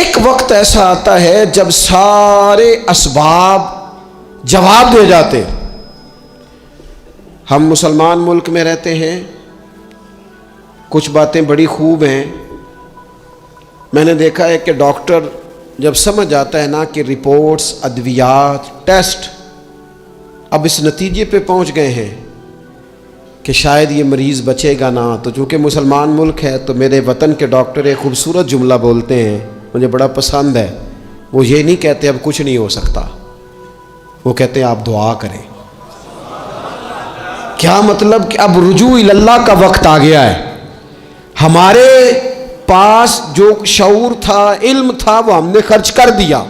ایک وقت ایسا آتا ہے جب سارے اسباب جواب دے جاتے. ہم مسلمان ملک میں رہتے ہیں، کچھ باتیں بڑی خوب ہیں. میں نے دیکھا ہے کہ ڈاکٹر جب سمجھ آتا ہے نا کہ رپورٹس، ادویات، ٹیسٹ اب اس نتیجے پہ پہنچ گئے ہیں کہ شاید یہ مریض بچے گا نہ، تو چونکہ مسلمان ملک ہے تو میرے وطن کے ڈاکٹر ایک خوبصورت جملہ بولتے ہیں، مجھے بڑا پسند ہے. وہ یہ نہیں کہتے اب کچھ نہیں ہو سکتا، وہ کہتے ہیں آپ دعا کریں. کیا مطلب کہ اب رجوع اللہ کا وقت آ گیا ہے. ہمارے پاس جو شعور تھا، علم تھا، وہ ہم نے خرچ کر دیا.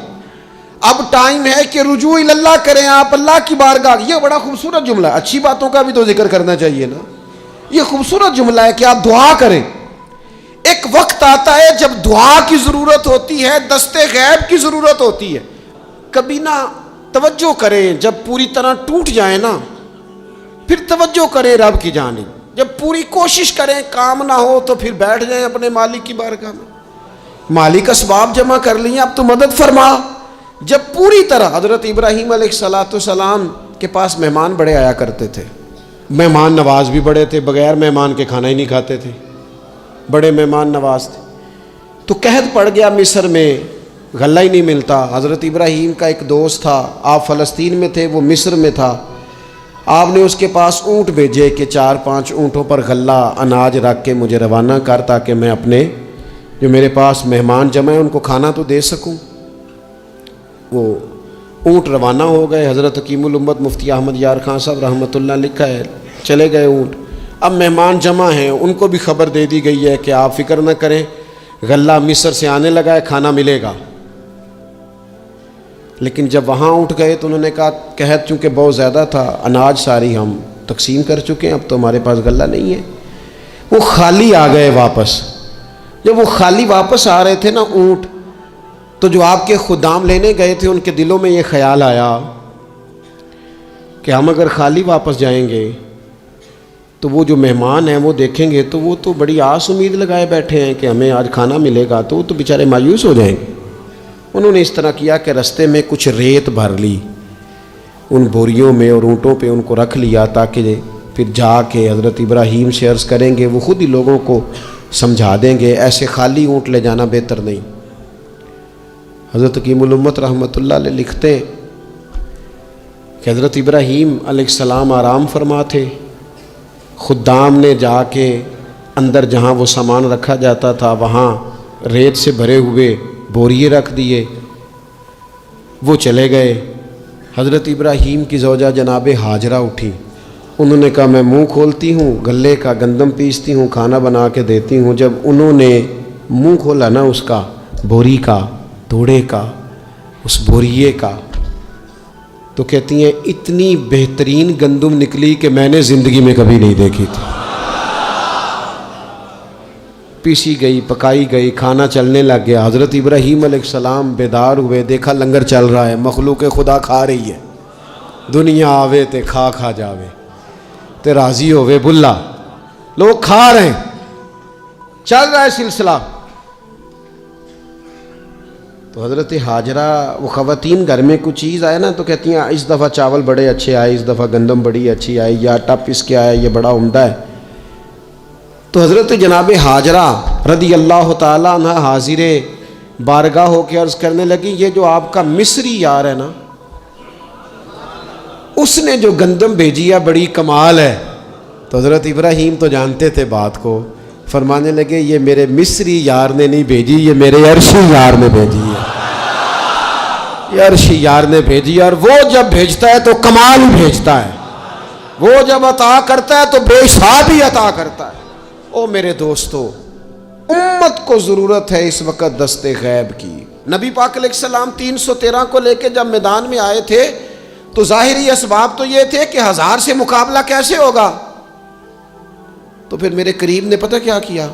اب ٹائم ہے کہ رجوع اللہ کریں، آپ اللہ کی بارگاہ. یہ بڑا خوبصورت جملہ ہے. اچھی باتوں کا بھی تو ذکر کرنا چاہیے نا. یہ خوبصورت جملہ ہے کہ آپ دعا کریں. ایک وقت آتا ہے جب دعا کی ضرورت ہوتی ہے، دست غیب کی ضرورت ہوتی ہے. کبھی نہ توجہ کریں جب پوری طرح ٹوٹ جائیں نا، پھر توجہ کریں رب کی جانب. جب پوری کوشش کریں کام نہ ہو تو پھر بیٹھ جائیں اپنے مالک کی بارگاہ میں. مالک اسباب جمع کر لیے، اب تو مدد فرما. جب پوری طرح حضرت ابراہیم علیہ السلام کے پاس مہمان بڑے آیا کرتے تھے، مہمان نواز بھی بڑے تھے، بغیر مہمان کے کھانا ہی نہیں کھاتے تھے، بڑے مہمان نواز تھے. تو قحط پڑ گیا مصر میں، غلہ ہی نہیں ملتا. حضرت ابراہیم کا ایک دوست تھا، آپ فلسطین میں تھے، وہ مصر میں تھا. آپ نے اس کے پاس اونٹ بھیجے کہ 4-5 اونٹوں پر غلہ اناج رکھ کے مجھے روانہ کر، تاکہ میں اپنے جو میرے پاس مہمان جمع ہیں ان کو کھانا تو دے سکوں. وہ اونٹ روانہ ہو گئے. حضرت حکیم الامت مفتی احمد یار خان صاحب رحمۃ اللہ لکھا ہے، چلے گئے اونٹ. اب مہمان جمع ہیں، ان کو بھی خبر دے دی گئی ہے کہ آپ فکر نہ کریں، غلہ مصر سے آنے لگا ہے، کھانا ملے گا. لیکن جب وہاں اٹھ گئے تو انہوں نے کہا قحط چونکہ بہت زیادہ تھا، اناج ساری ہم تقسیم کر چکے ہیں، اب تو ہمارے پاس غلہ نہیں ہے. وہ خالی آ گئے واپس. جب وہ خالی واپس آ رہے تھے نا اونٹ، تو جو آپ کے خدام لینے گئے تھے ان کے دلوں میں یہ خیال آیا کہ ہم اگر خالی واپس جائیں گے تو وہ جو مہمان ہیں وہ دیکھیں گے تو وہ تو بڑی آس امید لگائے بیٹھے ہیں کہ ہمیں آج کھانا ملے گا، تو وہ تو بیچارے مایوس ہو جائیں گے. انہوں نے اس طرح کیا کہ رستے میں کچھ ریت بھر لی ان بوریوں میں اور اونٹوں پہ ان کو رکھ لیا، تاکہ پھر جا کے حضرت ابراہیم سے عرض کریں گے، وہ خود ہی لوگوں کو سمجھا دیں گے، ایسے خالی اونٹ لے جانا بہتر نہیں. حضرت حکیم الامت رحمۃ اللہ علیہ لکھتے کہ حضرت ابراہیم علیہ السلام آرام فرما تھے. خدام نے جا کے اندر جہاں وہ سامان رکھا جاتا تھا وہاں ریت سے بھرے ہوئے بوریے رکھ دیے. وہ چلے گئے. حضرت ابراہیم کی زوجہ جناب ہاجرہ اٹھی. انہوں نے کہا میں منہ کھولتی ہوں، غلے کا گندم پیستی ہوں، کھانا بنا کے دیتی ہوں. جب انہوں نے منہ کھولا نا اس کا، بوری کا، توڑے کا، اس بوریے کا، تو کہتی ہیں اتنی بہترین گندم نکلی کہ میں نے زندگی میں کبھی نہیں دیکھی تھی. پیسی گئی، پکائی گئی، کھانا چلنے لگ گیا. حضرت ابراہیم علیہ السلام بیدار ہوئے، دیکھا لنگر چل رہا ہے، مخلوق خدا کھا رہی ہے. دنیا آوے تے کھا جاوے تے راضی ہوئے بلا، لوگ کھا رہے ہیں، چل رہا ہے سلسلہ. تو حضرت ہاجرہ، وہ خواتین گھر میں کچھ چیز آئے نا تو کہتی ہیں اس دفعہ چاول بڑے اچھے آئے، اس دفعہ گندم بڑی اچھی آئی، یا آٹا پس کے آیا، یہ بڑا عمدہ ہے. تو حضرت جناب ہاجرہ رضی اللہ تعالی عنہ حاضر بارگاہ ہو کے عرض کرنے لگی، یہ جو آپ کا مصری یار ہے نا، اس نے جو گندم بھیجی ہے بڑی کمال ہے. تو حضرت ابراہیم تو جانتے تھے بات کو، فرمانے لگے یہ میرے مصری یار نے نہیں بھیجی، یہ میرے عرشی یار نے بھیجی ہے. یہ عرشی یار نے بھیجی ہے، اور وہ جب بھیجتا ہے تو کمال ہی بھیجتا ہے. وہ جب عطا کرتا ہے تو بے حساب ہی عطا کرتا ہے. او میرے دوستو، امت کو ضرورت ہے اس وقت دست غیب کی. نبی پاک علیہ السلام 313 کو لے کے جب میدان میں آئے تھے تو ظاہری اسباب تو یہ تھے کہ 1000 سے مقابلہ کیسے ہوگا. تو پھر میرے کریم نے پتہ کیا کیا،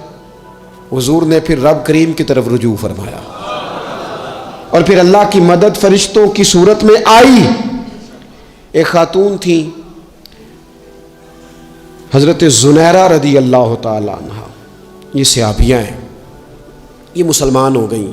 حضور نے پھر رب کریم کی طرف رجوع فرمایا، اور پھر اللہ کی مدد فرشتوں کی صورت میں آئی. ایک خاتون تھی حضرت زنیرہ رضی اللہ تعالی عنہ، یہ صحابیہ ہیں، یہ مسلمان ہو گئیں.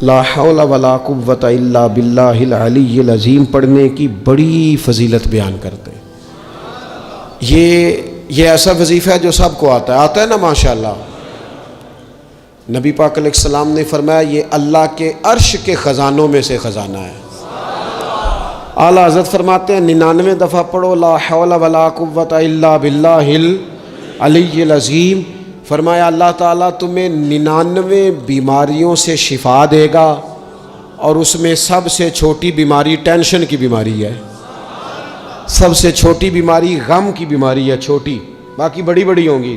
لا حول ولا قوت الا باللہ العلی العظیم پڑھنے کی بڑی فضیلت بیان کرتے ہیں۔ یہ ایسا وظیفہ ہے جو سب کو آتا ہے نا ماشاءاللہ۔ نبی پاک علیہ السلام نے فرمایا یہ اللہ کے عرش کے خزانوں میں سے خزانہ ہے۔ اعلیٰ حضرت فرماتے ہیں 99 دفعہ پڑھو لا حول ولا قوت الا باللہ العلی العظیم، فرمایا اللہ تعالیٰ تمہیں 99 بیماریوں سے شفا دے گا، اور اس میں سب سے چھوٹی بیماری ٹینشن کی بیماری ہے، سب سے چھوٹی بیماری غم کی بیماری ہے، چھوٹی، باقی بڑی بڑی ہوں گی۔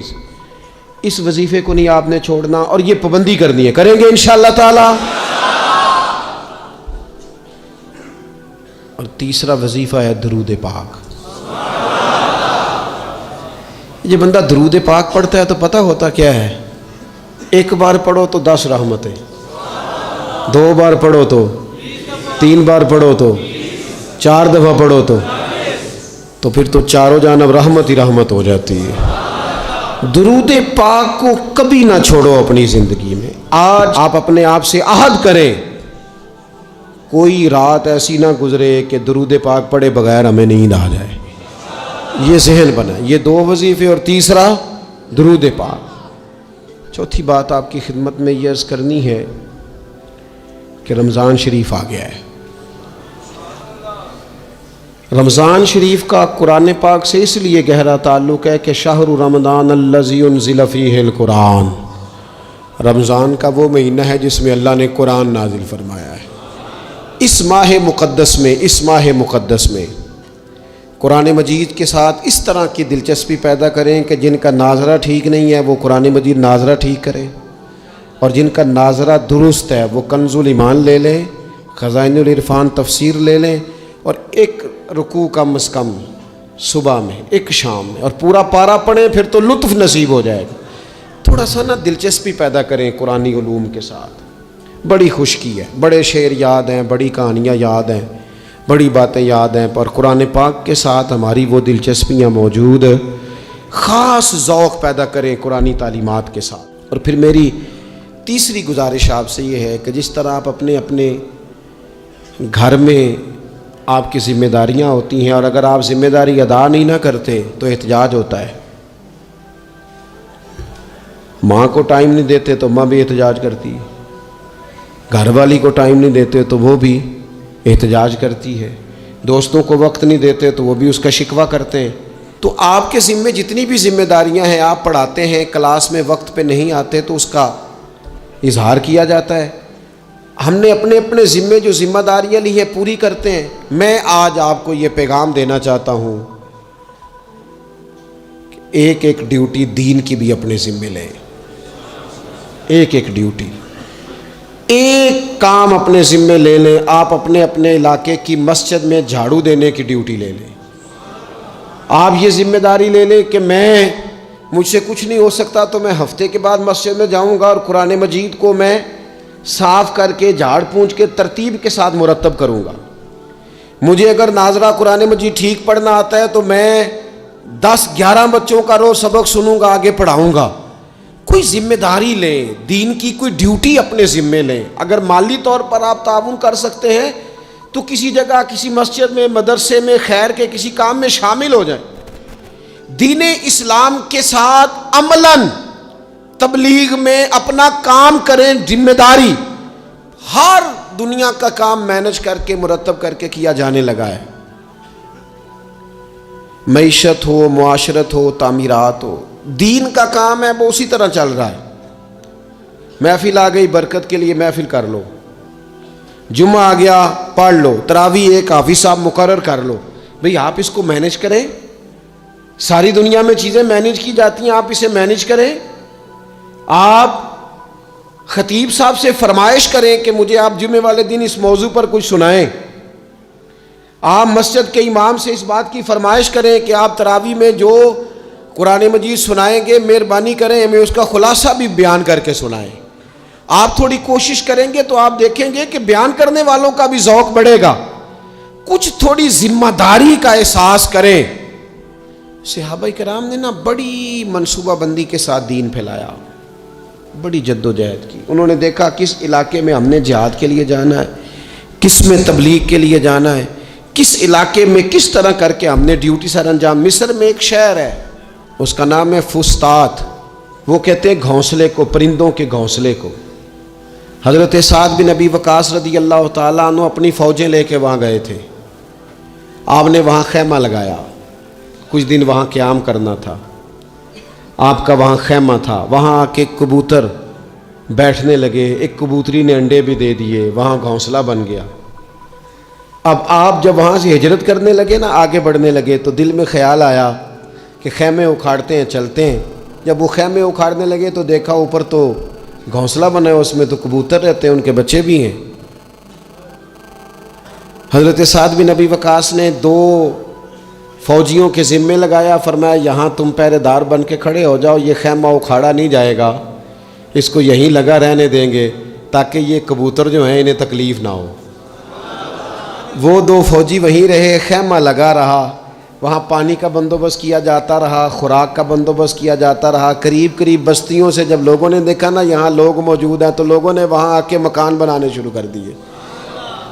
اس وظیفے کو نہیں آپ نے چھوڑنا، اور یہ پابندی کرنی ہے، کریں گے انشاءاللہ تعالیٰ۔ اور تیسرا وظیفہ ہے درود پاک۔ یہ بندہ درود پاک پڑھتا ہے تو پتہ ہوتا کیا ہے، ایک بار پڑھو تو 10 رحمتیں، 2 بار پڑھو تو 3 بار پڑھو تو 4 دفعہ پڑھو تو پھر تو چاروں جانب رحمت ہی رحمت ہو جاتی ہے۔ درود پاک کو کبھی نہ چھوڑو اپنی زندگی میں۔ آج آپ اپنے آپ سے عہد کریں، کوئی رات ایسی نہ گزرے کہ درود پاک پڑھے بغیر ہمیں نیند آ جائے۔ یہ ذہن بنا، یہ 2 وظیفے اور تیسرا درود پاک۔ چوتھی بات آپ کی خدمت میں یہ عرض کرنی ہے کہ رمضان شریف آ گیا ہے۔ رمضان شریف کا قرآن پاک سے اس لیے گہرا تعلق ہے کہ شہر رمضان الذی انزل فیہ القرآن، رمضان کا وہ مہینہ ہے جس میں اللہ نے قرآن نازل فرمایا ہے۔ اس ماہ مقدس میں قرآن مجید کے ساتھ اس طرح کی دلچسپی پیدا کریں کہ جن کا ناظرہ ٹھیک نہیں ہے وہ قرآن مجید ناظرہ ٹھیک کریں، اور جن کا ناظرہ درست ہے وہ کنز الایمان لے لیں، خزائن العرفان تفسیر لے لیں، اور ایک رکوع کم از کم صبح میں، ایک شام میں، اور پورا پارہ پڑھیں، پھر تو لطف نصیب ہو جائے گا۔ تھوڑا سا نا دلچسپی پیدا کریں قرآنی علوم کے ساتھ۔ بڑی خشکی ہے، بڑے شعر یاد ہیں، بڑی کہانیاں یاد ہیں، بڑی باتیں یاد ہیں، پر قرآن پاک کے ساتھ ہماری وہ دلچسپیاں موجود، خاص ذوق پیدا کریں قرآنی تعلیمات کے ساتھ۔ اور پھر میری تیسری گزارش آپ سے یہ ہے کہ جس طرح آپ اپنے گھر میں آپ کی ذمہ داریاں ہوتی ہیں، اور اگر آپ ذمہ داری ادا نہیں نہ کرتے تو احتجاج ہوتا ہے۔ ماں کو ٹائم نہیں دیتے تو ماں بھی احتجاج کرتی ہے، گھر والی کو ٹائم نہیں دیتے تو وہ بھی احتجاج کرتی ہے، دوستوں کو وقت نہیں دیتے تو وہ بھی اس کا شکوہ کرتے ہیں۔ تو آپ کے ذمے جتنی بھی ذمہ داریاں ہیں، آپ پڑھاتے ہیں، کلاس میں وقت پہ نہیں آتے تو اس کا اظہار کیا جاتا ہے۔ ہم نے اپنے ذمے جو ذمہ داریاں لی ہیں پوری کرتے ہیں۔ میں آج آپ کو یہ پیغام دینا چاہتا ہوں کہ ایک ڈیوٹی دین کی بھی اپنے ذمے لیں، ایک ڈیوٹی، ایک کام اپنے ذمے لے لیں۔ آپ اپنے علاقے کی مسجد میں جھاڑو دینے کی ڈیوٹی لے لیں۔ آپ یہ ذمہ داری لے لیں کہ مجھ سے کچھ نہیں ہو سکتا تو میں ہفتے کے بعد مسجد میں جاؤں گا اور قرآن مجید کو میں صاف کر کے جھاڑ پونچھ کے ترتیب کے ساتھ مرتب کروں گا۔ مجھے اگر ناظرہ قرآن مجید ٹھیک پڑھنا آتا ہے تو میں 10-11 بچوں کا روز سبق سنوں گا، آگے پڑھاؤں گا۔ کوئی ذمہ داری لیں، دین کی کوئی ڈیوٹی اپنے ذمے لیں۔ اگر مالی طور پر آپ تعاون کر سکتے ہیں تو کسی جگہ، کسی مسجد میں، مدرسے میں، خیر کے کسی کام میں شامل ہو جائیں۔ دین اسلام کے ساتھ عملاً تبلیغ میں اپنا کام کریں۔ ذمہ داری ہر دنیا کا کام مینج کر کے، مرتب کر کے کیا جانے لگا ہے۔ معیشت ہو، معاشرت ہو، تعمیرات ہو، دین کا کام ہے وہ اسی طرح چل رہا ہے۔ محفل آ گئی، برکت کے لیے محفل کر لو، جمعہ آ گیا پڑھ لو، تراویح ایک حافظ صاحب مقرر کر لو۔ بھئی آپ اس کو مینج کریں، ساری دنیا میں چیزیں مینج کی جاتی ہیں، آپ اسے مینج کریں۔ آپ خطیب صاحب سے فرمائش کریں کہ مجھے آپ جمعے والے دن اس موضوع پر کچھ سنائیں۔ آپ مسجد کے امام سے اس بات کی فرمائش کریں کہ آپ تراویح میں جو قرآن مجید سنائیں گے مہربانی کریں ہمیں اس کا خلاصہ بھی بیان کر کے سنائیں۔ آپ تھوڑی کوشش کریں گے تو آپ دیکھیں گے کہ بیان کرنے والوں کا بھی ذوق بڑھے گا۔ کچھ تھوڑی ذمہ داری کا احساس کریں۔ صحابہ کرام نے بڑی منصوبہ بندی کے ساتھ دین پھیلایا۔ بڑی جد و جہد کی. انہوں نے دیکھا کس علاقے میں ہم نے جہاد کے لیے جانا ہے, کس میں تبلیغ کے لیے جانا ہے, کس علاقے میں کس طرح کر کے ہم نے ڈیوٹی سر انجام. مصر میں ایک شہر ہے, اس کا نام ہے فسطاط. وہ کہتے ہیں گھونسلے کو, پرندوں کے گھونسلے کو. حضرت سعد بن ابی وقاص رضی اللہ تعالیٰ عنہ اپنی فوجیں لے کے وہاں گئے تھے. آپ نے وہاں خیمہ لگایا, کچھ دن وہاں قیام کرنا تھا. آپ کا وہاں خیمہ تھا. وہاں آ کے کبوتر بیٹھنے لگے, ایک کبوتری نے انڈے بھی دے دیے, وہاں گھونسلہ بن گیا. اب آپ جب وہاں سے ہجرت کرنے لگے نا, آگے بڑھنے لگے, تو دل میں خیال آیا کہ خیمے اکھاڑتے ہیں, چلتے ہیں. جب وہ خیمے اکھاڑنے لگے تو دیکھا اوپر تو گھونسلہ بنا ہے, اس میں تو کبوتر رہتے ہیں, ان کے بچے بھی ہیں. حضرت سعد بن ابی وقاص نے 2 فوجیوں کے ذمے لگایا, فرمایا یہاں تم پہرے دار بن کے کھڑے ہو جاؤ, یہ خیمہ اکھاڑا نہیں جائے گا, اس کو یہیں لگا رہنے دیں گے تاکہ یہ کبوتر جو ہیں انہیں تکلیف نہ ہو. وہ 2 فوجی وہیں رہے, خیمہ لگا رہا, وہاں پانی کا بندوبست کیا جاتا رہا, خوراک کا بندوبست کیا جاتا رہا. قریب قریب بستیوں سے جب لوگوں نے دیکھا نا یہاں لوگ موجود ہیں, تو لوگوں نے وہاں آ کے مکان بنانے شروع کر دیے.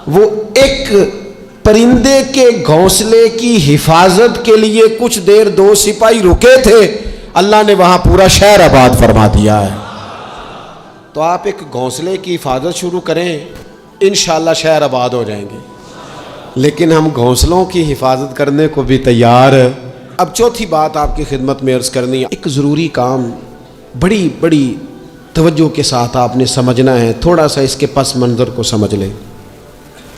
وہ ایک پرندے کے گھونسلے کی حفاظت کے لیے کچھ دیر 2 سپاہی رکے تھے, اللہ نے وہاں پورا شہر آباد فرما دیا ہے. تو آپ ایک گھونسلے کی حفاظت شروع کریں, انشاءاللہ شہر آباد ہو جائیں گے. لیکن ہم گھونسلوں کی حفاظت کرنے کو بھی تیار. اب چوتھی بات آپ کی خدمت میں عرض کرنی ہے, ایک ضروری کام بڑی بڑی توجہ کے ساتھ آپ نے سمجھنا ہے. تھوڑا سا اس کے پس منظر کو سمجھ لیں.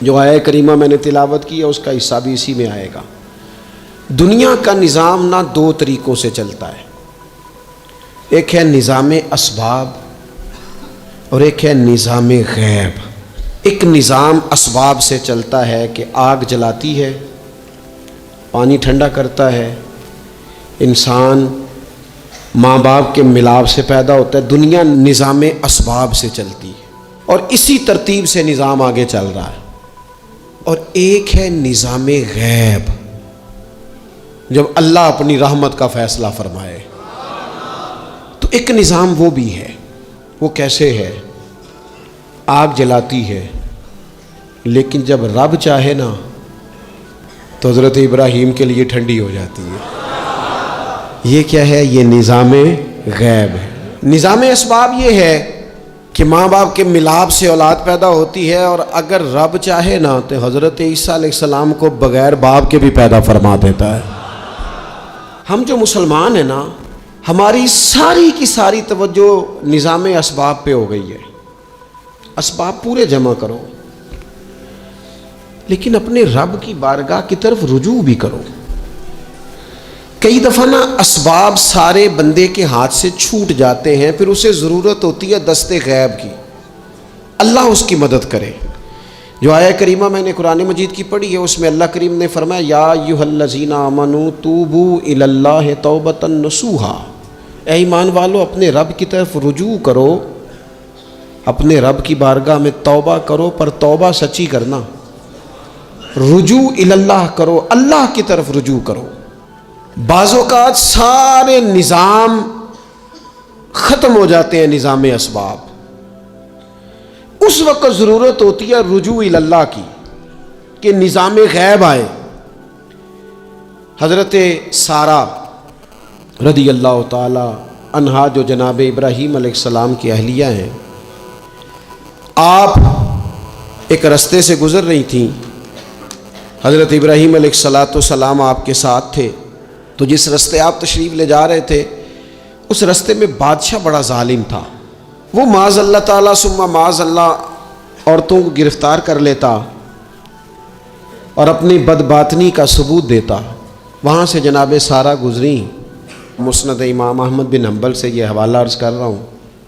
جو آیہ کریمہ میں نے تلاوت کی ہے اس کا حصہ بھی اسی میں آئے گا. دنیا کا نظام نہ 2 طریقوں سے چلتا ہے, ایک ہے نظام اسباب اور ایک ہے نظام غیب. ایک نظام اسباب سے چلتا ہے کہ آگ جلاتی ہے, پانی ٹھنڈا کرتا ہے, انسان ماں باپ کے ملاپ سے پیدا ہوتا ہے. دنیا نظام اسباب سے چلتی ہے اور اسی ترتیب سے نظام آگے چل رہا ہے. اور ایک ہے نظام غیب, جب اللہ اپنی رحمت کا فیصلہ فرمائے. تو ایک نظام وہ بھی ہے. وہ کیسے ہے؟ آگ جلاتی ہے, لیکن جب رب چاہے نا تو حضرت ابراہیم کے لیے ٹھنڈی ہو جاتی ہے. یہ کیا ہے؟ یہ نظام غیب ہے. نظام اسباب یہ ہے کہ ماں باپ کے ملاپ سے اولاد پیدا ہوتی ہے, اور اگر رب چاہے نا تو حضرت عیسیٰ علیہ السلام کو بغیر باپ کے بھی پیدا فرما دیتا ہے. ہم جو مسلمان ہیں نا, ہماری ساری کی ساری توجہ نظام اسباب پہ ہو گئی ہے. اسباب پورے جمع کرو, لیکن اپنے رب کی بارگاہ کی طرف رجوع بھی کرو. کئی دفعہ نا اسباب سارے بندے کے ہاتھ سے چھوٹ جاتے ہیں, پھر اسے ضرورت ہوتی ہے دست غیب کی. اللہ اس کی مدد کرے. جو آیہ کریمہ میں نے قرآن مجید کی پڑھی ہے اس میں اللہ کریم نے فرمایا یا ایھا الذین آمنوا توبوا الی اللہ توبۃ نصوحا, اے ایمان والو اپنے رب کی طرف رجوع کرو, اپنے رب کی بارگاہ میں توبہ کرو, پر توبہ سچی کرنا. رجوع الی اللہ کرو, اللہ کی طرف رجوع کرو. بعض اوقات سارے نظام ختم ہو جاتے ہیں, نظام اسباب, اس وقت ضرورت ہوتی ہے رجوع الی اللہ کی کہ نظام غیب آئے. حضرت سارہ رضی اللہ تعالی عنہا جو جناب ابراہیم علیہ السلام کی اہلیہ ہیں, آپ ایک رستے سے گزر رہی تھیں. حضرت ابراہیم علیہ السلام آپ کے ساتھ تھے. تو جس رستے آپ تشریف لے جا رہے تھے اس رستے میں بادشاہ بڑا ظالم تھا. وہ معاذ اللہ تعالیٰ ثم معاذ اللہ عورتوں کو گرفتار کر لیتا اور اپنی بدباطنی کا ثبوت دیتا. وہاں سے جناب سارہ گزریں. مسند امام احمد بن حنبل سے یہ حوالہ عرض کر رہا ہوں.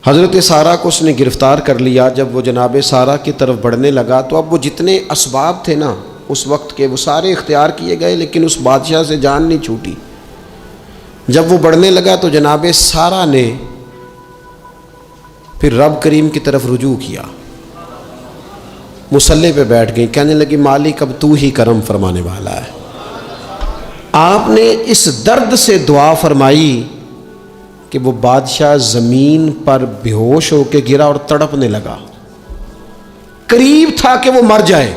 حضرت سارہ کو اس نے گرفتار کر لیا. جب وہ جناب سارہ کی طرف بڑھنے لگا تو اب وہ جتنے اسباب تھے نا اس وقت کے, وہ سارے اختیار کیے گئے, لیکن اس بادشاہ سے جان نہیں چھوٹی. جب وہ بڑھنے لگا تو جناب سارہ نے پھر رب کریم کی طرف رجوع کیا. مصلی پہ بیٹھ گئی, کہنے لگی مالک اب تو ہی کرم فرمانے والا ہے. آپ نے اس درد سے دعا فرمائی کہ وہ بادشاہ زمین پر بے ہوش ہو کے گرا اور تڑپنے لگا، قریب تھا کہ وہ مر جائے۔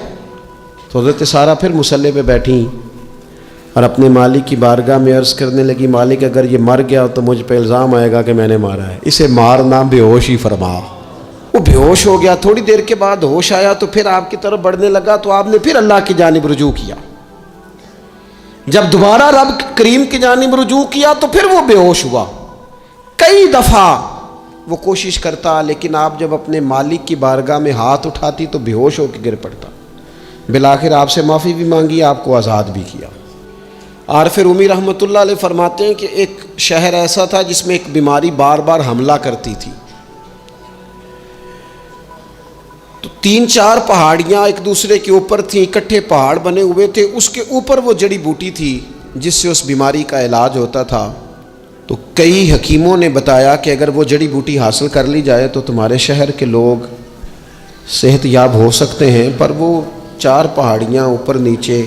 تو حضرت سارہ پھر مصلی پہ بیٹھیں اور اپنے مالک کی بارگاہ میں عرض کرنے لگی، مالک اگر یہ مر گیا تو مجھ پہ الزام آئے گا کہ میں نے مارا ہے، اسے مارنا بے ہوش ہی فرما۔ وہ بے ہوش ہو گیا، تھوڑی دیر کے بعد ہوش آیا تو پھر آپ کی طرف بڑھنے لگا، تو آپ نے پھر اللہ کی جانب رجوع کیا۔ جب دوبارہ رب کریم کی جانب رجوع کیا تو پھر وہ بے ہوش ہوا۔ کئی دفعہ وہ کوشش کرتا، لیکن آپ جب اپنے مالک کی بارگاہ میں ہاتھ اٹھاتی تو بے ہوش ہو کے گر پڑتا۔ بالآخر آپ سے معافی بھی مانگی، آپ کو آزاد بھی کیا۔ عارف رومی رحمۃ اللہ علیہ فرماتے ہیں کہ ایک شہر ایسا تھا جس میں ایک بیماری بار بار حملہ کرتی تھی، تو 3-4 پہاڑیاں ایک دوسرے کے اوپر تھیں، اکٹھے پہاڑ بنے ہوئے تھے، اس کے اوپر وہ جڑی بوٹی تھی جس سے اس بیماری کا علاج ہوتا تھا۔ تو کئی حکیموں نے بتایا کہ اگر وہ جڑی بوٹی حاصل کر لی جائے تو تمہارے شہر کے لوگ صحت یاب ہو سکتے ہیں، پر وہ 4 پہاڑیاں اوپر نیچے،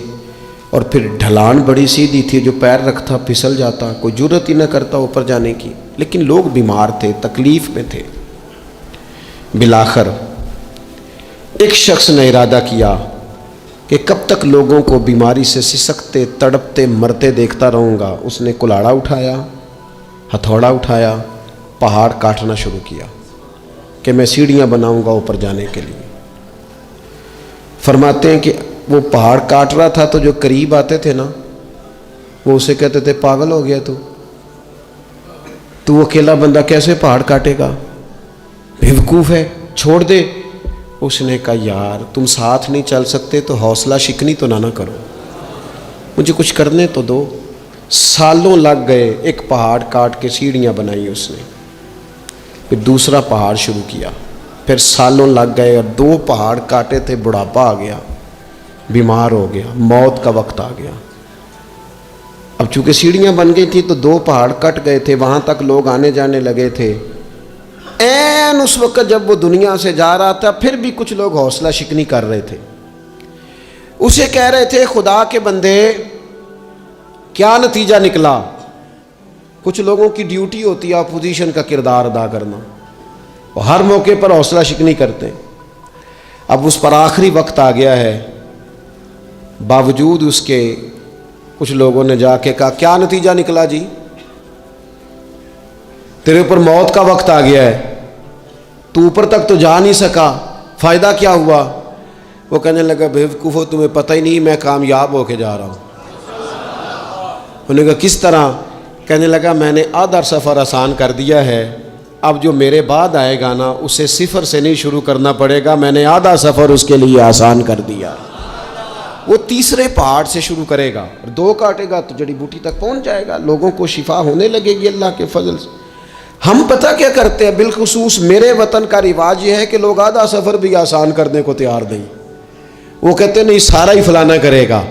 اور پھر ڈھلان بڑی سیدھی تھی، جو پیر رکھتا پھسل جاتا، کوئی جرت ہی نہ کرتا اوپر جانے کی، لیکن لوگ بیمار تھے، تکلیف میں تھے۔ بالآخر ایک شخص نے ارادہ کیا کہ کب تک لوگوں کو بیماری سے سسکتے تڑپتے مرتے دیکھتا رہوں گا۔ اس نے کلاڑا اٹھایا، ہتھوڑا اٹھایا، پہاڑ کاٹنا شروع کیا کہ میں سیڑھیاں بناؤں گا اوپر جانے کے لیے۔ فرماتے ہیں کہ وہ پہاڑ کاٹ رہا تھا تو جو قریب آتے تھے نا، وہ اسے کہتے تھے پاگل ہو گیا تو اکیلا بندہ کیسے پہاڑ کاٹے گا، بیوقوف ہے، چھوڑ دے۔ اس نے کہا یار تم ساتھ نہیں چل سکتے تو حوصلہ شکنی تو نہ کرو، مجھے کچھ کرنے تو دو۔ سالوں لگ گئے، ایک پہاڑ کاٹ کے سیڑھیاں بنائی اس نے، پھر دوسرا پہاڑ شروع کیا، پھر سالوں لگ گئے، اور 2 پہاڑ کاٹے تھے، بڑھاپا آ گیا، بیمار ہو گیا، موت کا وقت آ گیا۔ اب چونکہ سیڑھیاں بن گئی تھی تو 2 پہاڑ کٹ گئے تھے، وہاں تک لوگ آنے جانے لگے تھے۔ این اس وقت جب وہ دنیا سے جا رہا تھا، پھر بھی کچھ لوگ حوصلہ شکنی کر رہے تھے، اسے کہہ رہے تھے خدا کے بندے کیا نتیجہ نکلا۔ کچھ لوگوں کی ڈیوٹی ہوتی ہے اپوزیشن کا کردار ادا کرنا، وہ ہر موقع پر حوصلہ شکنی کرتے ہیں۔ اب اس پر آخری وقت آ گیا ہے، باوجود اس کے کچھ لوگوں نے جا کے کہا کیا نتیجہ نکلا جی، تیرے اوپر موت کا وقت آ گیا ہے، تو اوپر تک تو جا نہیں سکا، فائدہ کیا ہوا؟ وہ کہنے لگا بیوقوفو تمہیں پتہ ہی نہیں میں کامیاب ہو کے جا رہا ہوں۔ انہوں نے کہا کس طرح؟ کہنے لگا میں نے آدھا سفر آسان کر دیا ہے، اب جو میرے بعد آئے گا نا اسے صفر سے نہیں شروع کرنا پڑے گا، میں نے آدھا سفر اس کے لیے آسان کر دیا۔ وہ تیسرے پہاڑ سے شروع کرے گا اور 2 کاٹے گا تو جڑی بوٹی تک پہنچ جائے گا، لوگوں کو شفا ہونے لگے گی اللہ کے فضل سے۔ ہم پتہ کیا کرتے ہیں، بالخصوص میرے وطن کا رواج یہ ہے کہ لوگ آدھا سفر بھی آسان کرنے کو تیار نہیں، وہ کہتے نہیں سارا ہی فلانا کرے گا۔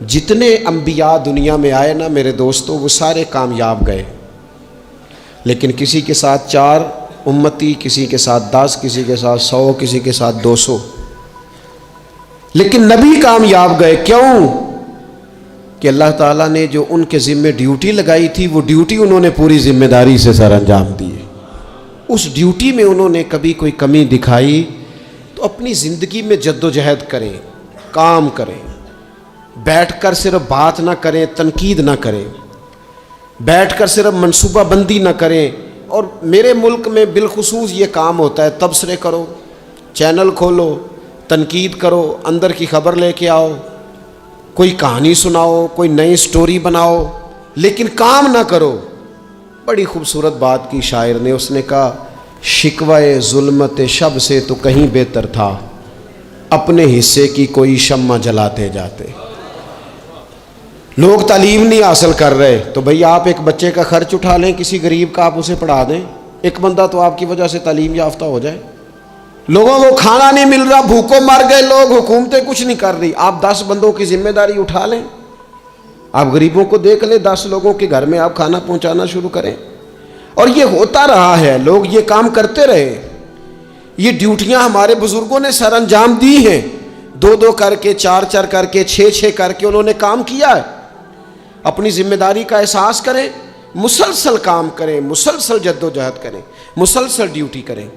جتنے انبیاء دنیا میں آئے نا میرے دوستو، وہ سارے کامیاب گئے، لیکن کسی کے ساتھ 4 امتی، کسی کے ساتھ 10، کسی کے ساتھ 100، کسی کے ساتھ 200، لیکن نبی کامیاب گئے۔ کیوں؟ کہ اللہ تعالیٰ نے جو ان کے ذمہ ڈیوٹی لگائی تھی، وہ ڈیوٹی انہوں نے پوری ذمہ داری سے سر انجام دی۔ اس ڈیوٹی میں انہوں نے کبھی کوئی کمی دکھائی تو اپنی زندگی میں جد و جہد کریں، کام کریں، بیٹھ کر صرف بات نہ کریں، تنقید نہ کریں، بیٹھ کر صرف منصوبہ بندی نہ کریں۔ اور میرے ملک میں بالخصوص یہ کام ہوتا ہے، تبصرے کرو، چینل کھولو، تنقید کرو، اندر کی خبر لے کے آؤ، کوئی کہانی سناؤ، کوئی نئی سٹوری بناؤ، لیکن کام نہ کرو۔ بڑی خوبصورت بات کی شاعر نے، اس نے کہا شکوائے ظلمت شب سے تو کہیں بہتر تھا، اپنے حصے کی کوئی شمع جلاتے جاتے۔ لوگ تعلیم نہیں حاصل کر رہے تو بھئی آپ ایک بچے کا خرچ اٹھا لیں، کسی غریب کا آپ اسے پڑھا دیں، ایک بندہ تو آپ کی وجہ سے تعلیم یافتہ ہو جائے۔ لوگوں کو کھانا نہیں مل رہا، بھوکوں مر گئے لوگ، حکومتیں کچھ نہیں کر رہی، آپ 10 بندوں کی ذمہ داری اٹھا لیں، آپ غریبوں کو دیکھ لیں، 10 لوگوں کے گھر میں آپ کھانا پہنچانا شروع کریں۔ اور یہ ہوتا رہا ہے، لوگ یہ کام کرتے رہے، یہ ڈیوٹیاں ہمارے بزرگوں نے سر انجام دی ہیں، 2 کر کے، 4 کر کے، 6 کر کے انہوں نے کام کیا ہے۔ اپنی ذمہ داری کا احساس کریں۔ مسلسل کام کریں, مسلسل جد و جہد کریں, مسلسل ڈیوٹی کریں.